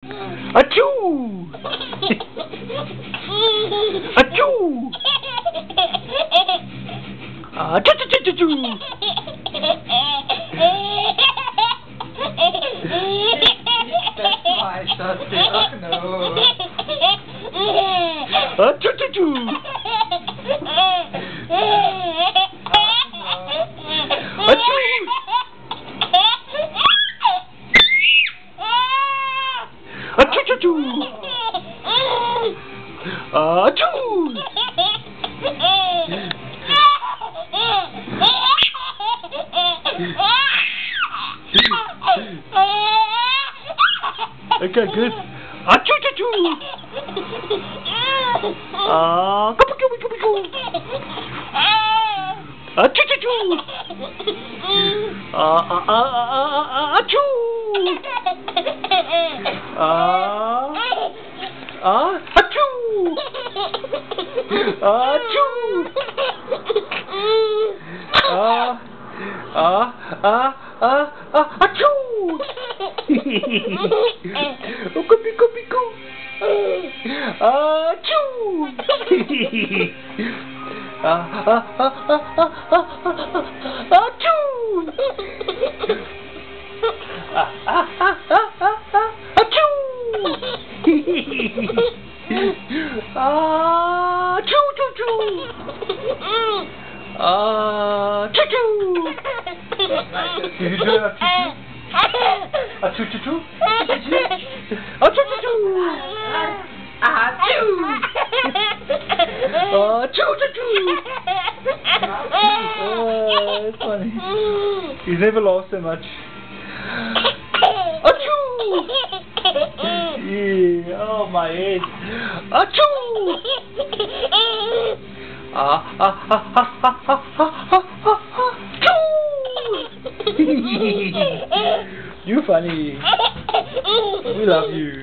Achoo! Achoo! Achoo! That's why I started to no. Achoo! Achoo! Achoo! Okay, good. Achoo! Come on. Achoo! Achoo! Achoo! Achoo! Achoo! Oh, pico. Achoo! That's funny. He's never laughed so much. Achoo! Yeah, oh my head. Achoo! You're funny. We love you.